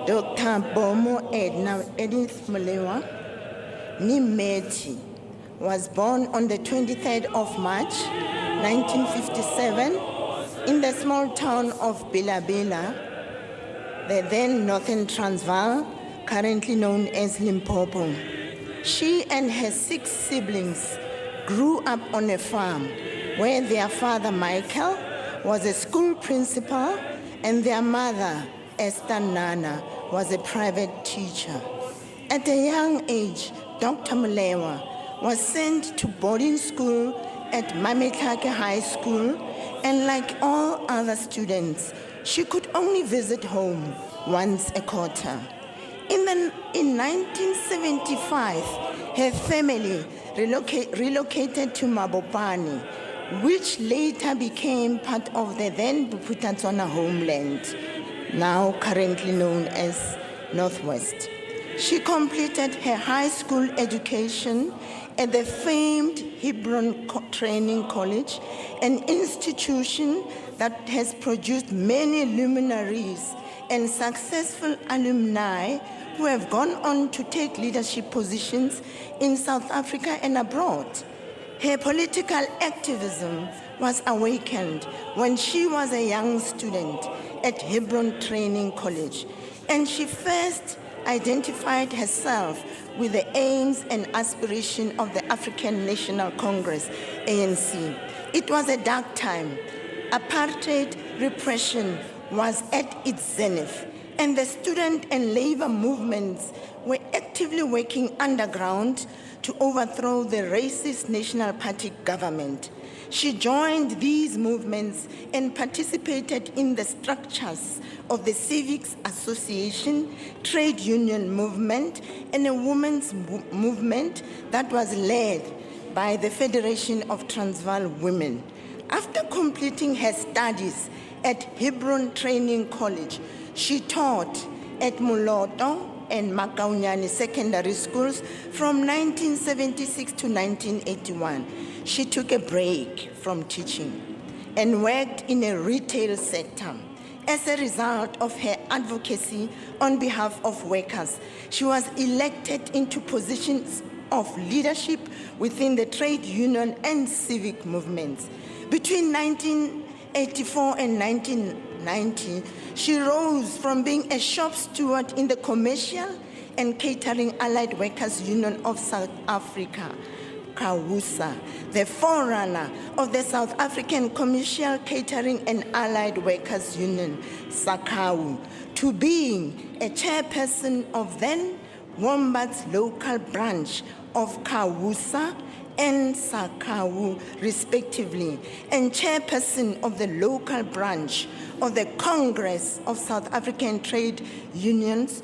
Dr. Bomo Edna Molewa Nimeti was born on the 23rd of March, 1957, in the small town of Bilabela, the then Northern Transvaal, currently known as Limpopo. She and her 6 siblings grew up on a farm where their father, Michael, was a school principal and their mother, Esther Nana, was a private teacher. At a young age, Dr. Molewa was sent to boarding school at Mametlake High School, and like all other students, she could only visit home once a quarter. In 1975, her family relocated to Mabopane, which later became part of the then Buputatswana homeland, now currently known as Northwest. She completed her high school education at the famed Hebron Training College, an institution that has produced many luminaries and successful alumni who have gone on to take leadership positions in South Africa and abroad. Her political activism was awakened when she was a young student at Hebron Training College, and she first identified herself with the aims and aspirations of the African National Congress, ANC. It was a dark time. Apartheid repression was at its zenith, and the student and labor movements were actively working underground to overthrow the racist National Party government. She joined these movements and participated in the structures of the Civics Association, trade union movement, and a women's movement that was led by the Federation of Transvaal Women. After completing her studies at Hebron Training College, she taught at Moloto and Makaunyani secondary schools from 1976 to 1981. She took a break from teaching and worked in a retail sector. As a result of her advocacy on behalf of workers, she was elected into positions of leadership within the trade union and civic movements. Between 1984 and 1990, she rose from being a shop steward in the Commercial and Catering Allied Workers Union of South Africa, CAWUSA, the forerunner of the South African Commercial Catering and Allied Workers Union, SACAWU, to being a chairperson of then Wombat's local branch of CAWUSA and SACAWU, respectively, and chairperson of the local branch of the Congress of South African Trade Unions,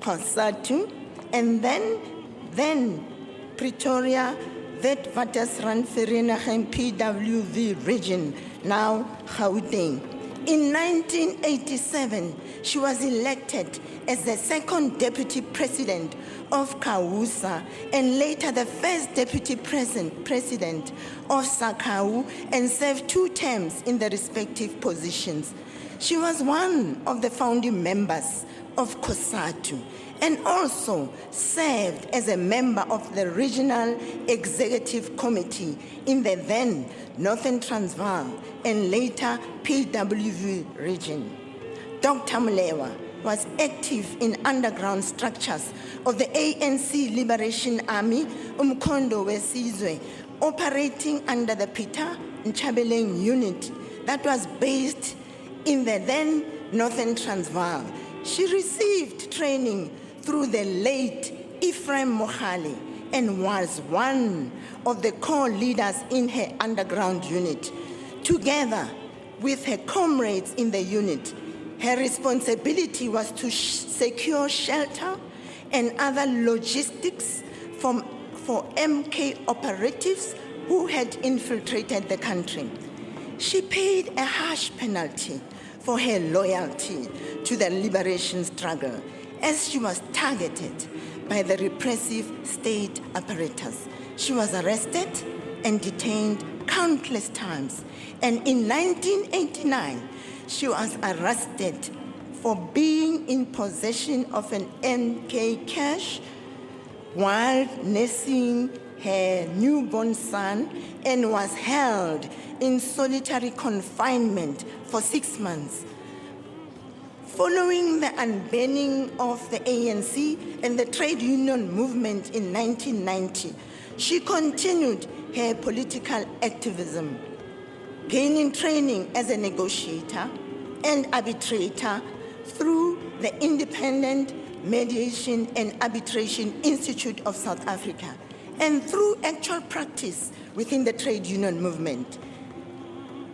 COSATU, and then Pretoria, Witwatersrand-Vereniging PWV region, now Gauteng. In 1987, she was elected as the second deputy president of CAWUSA and later the first deputy president of SACAWU, and served 2 terms in the respective positions. She was one of the founding members of COSATU and also served as a member of the Regional Executive Committee in the then Northern Transvaal and later PWV region. Dr. Molewa was active in underground structures of the ANC Liberation Army, Umkhondo Wesizwe, operating under the Peter Nchabeleng unit that was based in the then Northern Transvaal. She received training through the late Ephraim Mohali and was one of the core leaders in her underground unit. Together with her comrades in the unit, her responsibility was to secure shelter and other logistics for MK operatives who had infiltrated the country. She paid a harsh penalty for her loyalty to the liberation struggle, as she was targeted by the repressive state apparatus. She was arrested and detained countless times, and in 1989, she was arrested for being in possession of an NK cash while nursing her newborn son, and was held in solitary confinement for 6 months. Following the unbanning of the ANC and the trade union movement in 1990, she continued her political activism, gaining training as a negotiator and arbitrator through the Independent Mediation and Arbitration Institute of South Africa, and through actual practice within the trade union movement.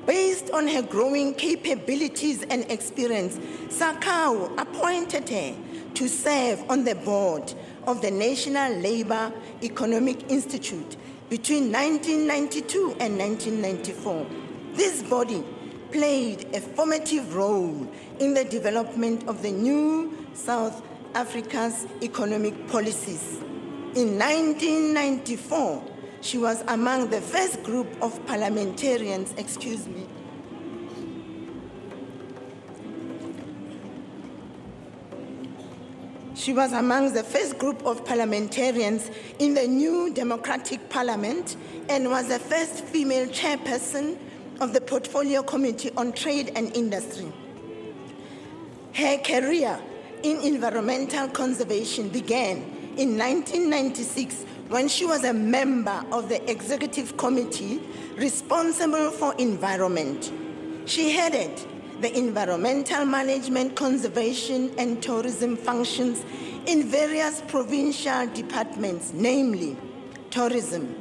Based on her growing capabilities and experience, Sakau appointed her to serve on the board of the National Labour Economic Institute between 1992 and 1994. This body played a formative role in the development of the new South Africa's economic policies. In 1994, she was among the first group of parliamentarians, She was among the first group of parliamentarians in the new democratic parliament and was the first female chairperson of the Portfolio Committee on Trade and Industry. Her career in environmental conservation began in 1996 when she was a member of the executive committee responsible for environment. She headed the environmental management, conservation, and tourism functions in various provincial departments, namely tourism,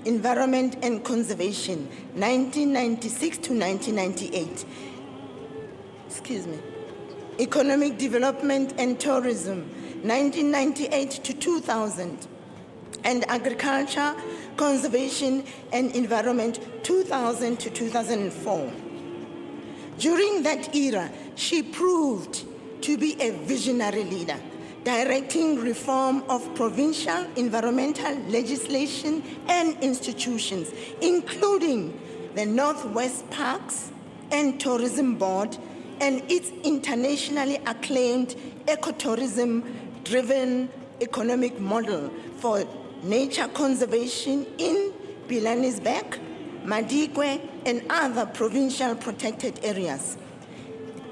environment and conservation, 1996 to 1998. Economic development and tourism, 1998 to 2000. And agriculture, conservation, and environment, 2000 to 2004. During that era, she proved to be a visionary leader, directing reform of provincial environmental legislation and institutions, including the Northwest Parks and Tourism Board and its internationally acclaimed ecotourism-driven economic model for nature conservation in Pilanesberg, Madikwe, and other provincial protected areas.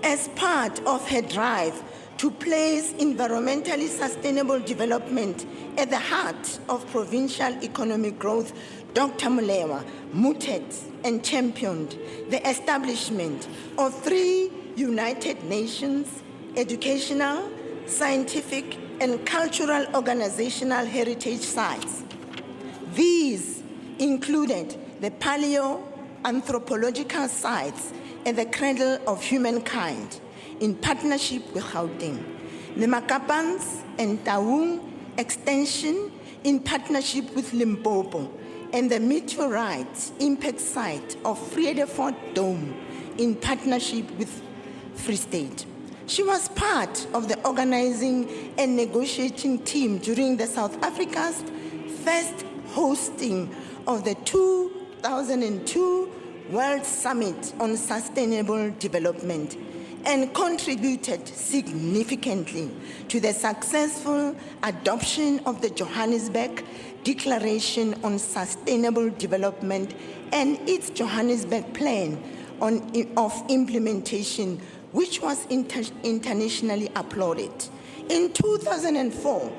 As part of her drive to place environmentally sustainable development at the heart of provincial economic growth, Dr. Molewa mooted and championed the establishment of 3 United Nations educational, scientific, and cultural organizational heritage sites. These included the paleoanthropological sites at the cradle of humankind in partnership with Gauteng, the Makapans and Taung extension in partnership with Limpopo, and the meteorite impact site of Vredefort Dome in partnership with Free State. She was part of the organizing and negotiating team during the South Africa's first hosting of the 2002 World Summit on Sustainable Development, and contributed significantly to the successful adoption of the Johannesburg Declaration on Sustainable Development and its Johannesburg Plan of Implementation, which was internationally applauded. In 2004,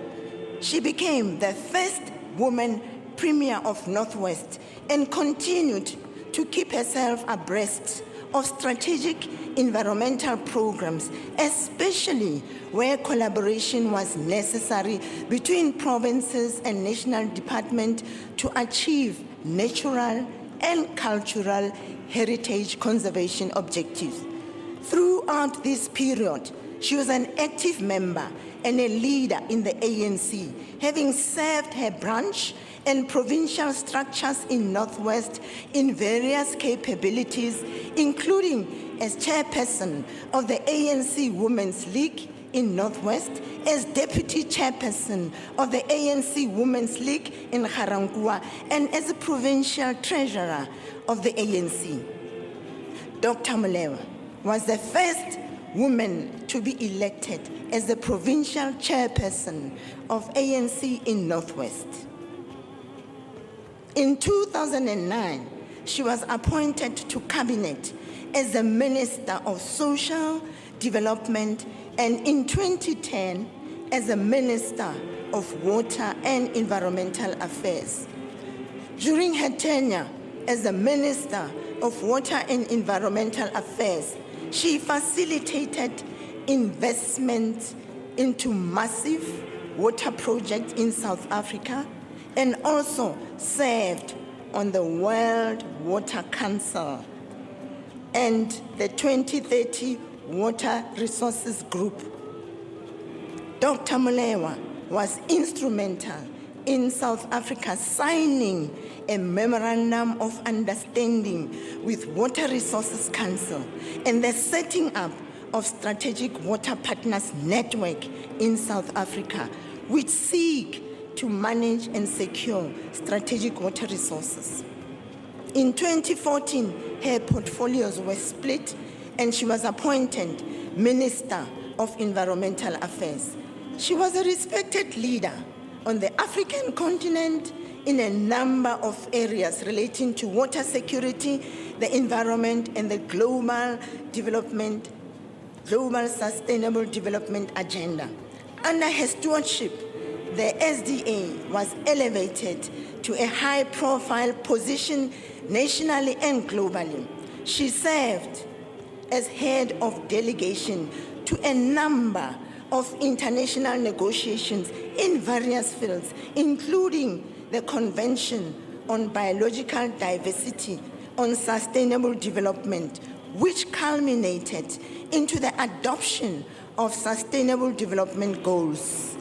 she became the first woman Premier of Northwest and continued to keep herself abreast of strategic environmental programs, especially where collaboration was necessary between provinces and national departments to achieve natural and cultural heritage conservation objectives. Throughout this period, She was an active member and a leader in the ANC, having served her branch and provincial structures in Northwest in various capabilities, including as chairperson of the ANC Women's League in Northwest, as deputy chairperson of the ANC Women's League in Ga-Rankuwa, and as a provincial treasurer of the ANC. Dr. Molewa was the first woman to be elected as the provincial chairperson of ANC in Northwest. In 2009, she was appointed to cabinet as the Minister of Social Development, and in 2010 as the Minister of Water and Environmental Affairs. During her tenure as the Minister of Water and Environmental Affairs, she facilitated investment into massive water projects in South Africa and also served on the World Water Council and the 2030 Water Resources Group. Dr. Molewa was instrumental in South Africa signing a memorandum of understanding with Water Resources Council and the setting up of Strategic Water Partners Network in South Africa, which seek to manage and secure strategic water resources. In 2014, her portfolios were split and she was appointed Minister of Environmental Affairs. She was a respected leader on the African continent in a number of areas relating to water security, the environment, and the global sustainable development agenda. Under her stewardship, the SDA was elevated to a high-profile position nationally and globally. She served as head of delegation to a number of international negotiations in various fields, including the Convention on Biological Diversity on Sustainable Development, which culminated into the adoption of Sustainable Development Goals.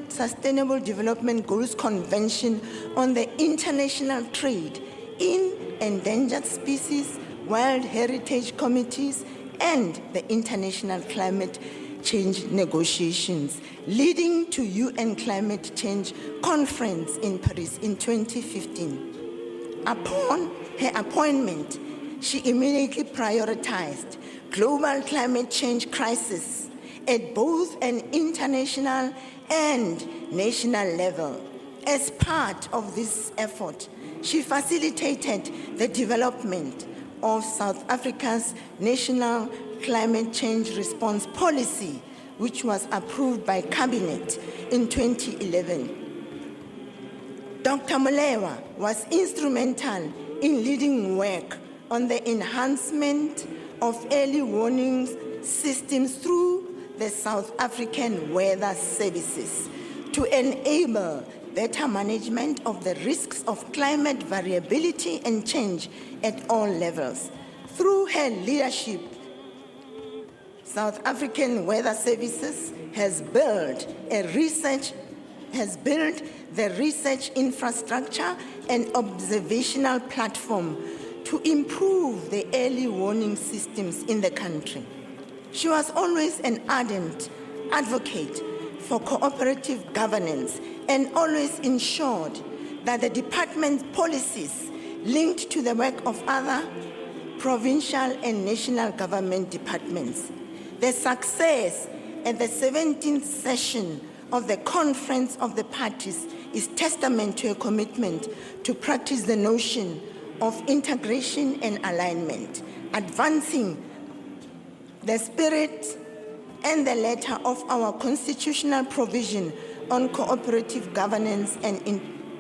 Sustainable Development Goals Convention on the International Trade in Endangered Species, World Heritage Committees, and the International Climate Change Negotiations, leading to UN Climate Change Conference in Paris in 2015. Upon her appointment, she immediately prioritized global climate change crisis at both an international and national level. As part of this effort, she facilitated the development of South Africa's National Climate Change Response Policy, which was approved by Cabinet in 2011. Dr. Molewa was instrumental in leading work on the enhancement of early warning systems through the South African weather services to enable better management of the risks of climate variability and change at all levels. Through her leadership, South African Weather Services has built the research infrastructure and observational platform to improve the early warning systems in the country. She was always an ardent advocate for cooperative governance and always ensured that the department's policies linked to the work of other provincial and national government departments. The success at the 17th session of the Conference of the Parties is testament to a commitment to practice the notion of integration and alignment, advancing the spirit and the letter of our constitutional provision on cooperative governance and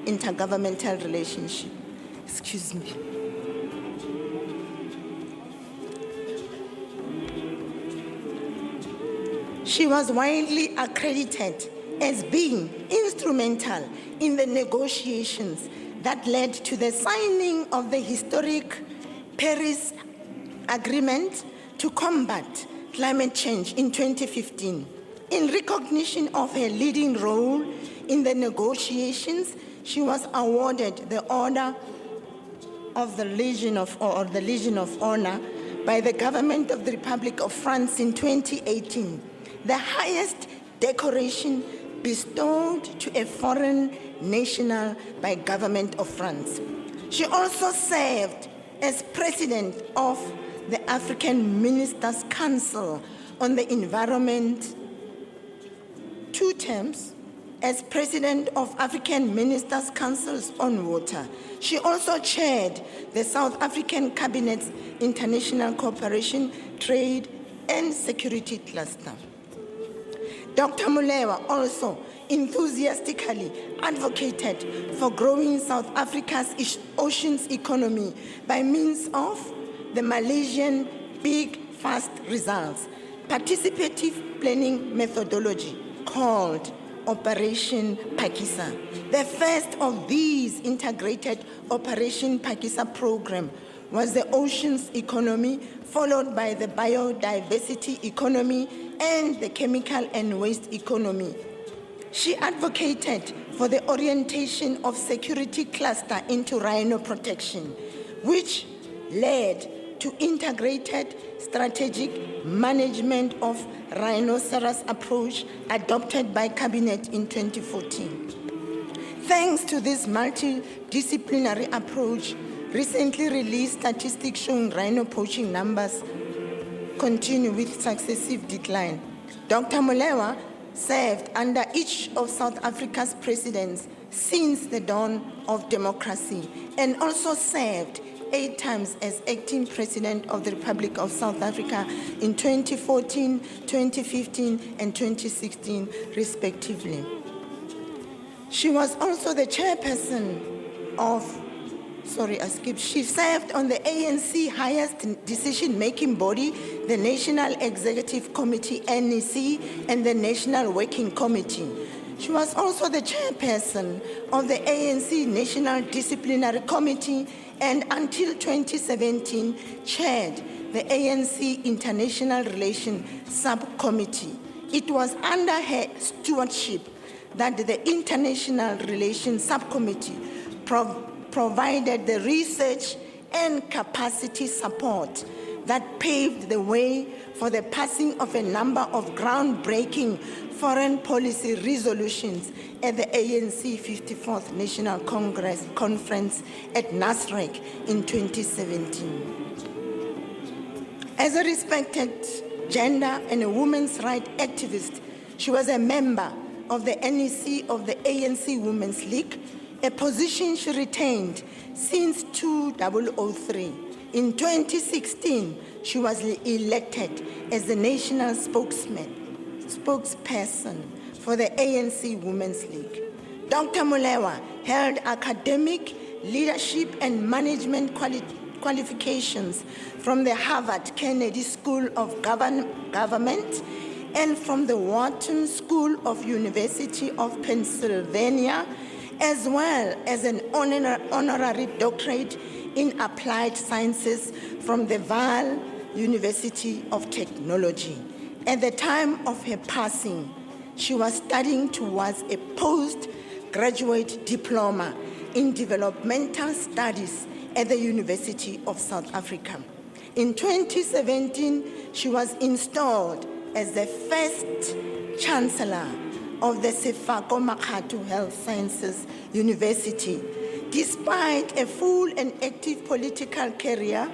intergovernmental relationship. Excuse me. She was widely accredited as being instrumental in the negotiations that led to the signing of the historic Paris Agreement to combat climate change in 2015. In recognition of her leading role in the negotiations, she was awarded the Order of the Legion of Honor by the government of the Republic of France in 2018, the highest decoration bestowed to a foreign national by government of France. She also served as president of the African Ministers' Council on the Environment, 2 terms, as president of African Ministers' Councils on Water. She also chaired the South African Cabinet's International Cooperation, Trade and Security Cluster. Dr. Molewa also enthusiastically advocated for growing South Africa's oceans economy by means of the Malaysian Big Fast Results participative planning methodology called Operation Pakisa. The first of these integrated Operation Pakisa program was the oceans economy, followed by the biodiversity economy and the chemical and waste economy. She advocated for the orientation of security cluster into rhino protection, which led to integrated strategic management of rhinoceros approach adopted by Cabinet in 2014. Thanks to this multidisciplinary approach, recently released statistics showing rhino poaching numbers continue with successive decline. Dr. Molewa served under each of South Africa's presidents since the dawn of democracy and also served 8 times as acting president of the Republic of South Africa in 2014, 2015, and 2016, respectively. She was also the chairperson of she served on the ANC highest decision-making body, the National Executive Committee, NEC, and the National Working Committee. She was also the chairperson of the ANC National Disciplinary Committee and until 2017 chaired the ANC International Relations Subcommittee. It was under her stewardship that the International Relations Subcommittee provided the research and capacity support that paved the way for the passing of a number of groundbreaking foreign policy resolutions at the ANC 54th National Conference at Nasrec in 2017. As a respected gender and a women's rights activist, she was a member of the NEC of the ANC Women's League, a position she retained since 2003. In 2016, she was elected as the national spokesperson for the ANC Women's League. Dr. Molewa held academic, leadership, and management qualifications from the Harvard Kennedy School of Government and from the Wharton School of University of Pennsylvania, as well as an honorary doctorate in applied sciences from the Vail University of Technology. At the time of her passing, she was studying towards a postgraduate diploma in developmental studies at the University of South Africa. In 2017, she was installed as the first chancellor of the Sefako Makgatho Health Sciences University. Despite a full and active political career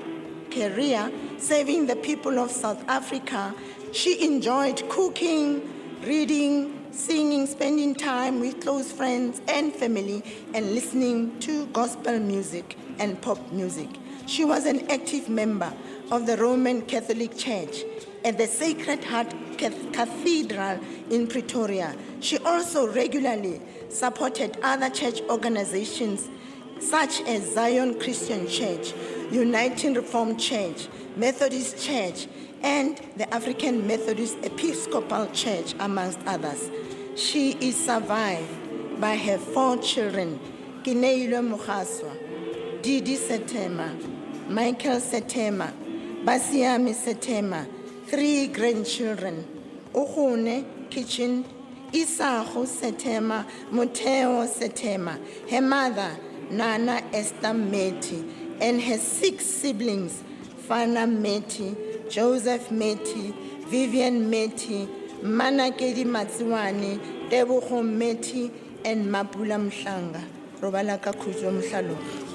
serving the people of South Africa, she enjoyed cooking, reading, singing, spending time with close friends and family, and listening to gospel music and pop music. She was an active member of the Roman Catholic Church at the Sacred Heart Cathedral in Pretoria. She also regularly supported other church organizations such as Zion Christian Church, Uniting Reformed Church, Methodist Church, and the African Methodist Episcopal Church, amongst others. She is survived by her 4 children, Kineilo Mukhaswa, Didi Setema, Michael Setema, Basiami Setema, 3 grandchildren, Uhune Kitchen, Isahu Setema, Muteo Setema, her mother, Nana Esther Meti, and her 6 siblings, Fana Meti, Joseph Meti, Vivian Meti, Manakedi Matsuwani, Debuho Meti, and Mapula Mhlanga. Robala ka khutlo mhlalogi.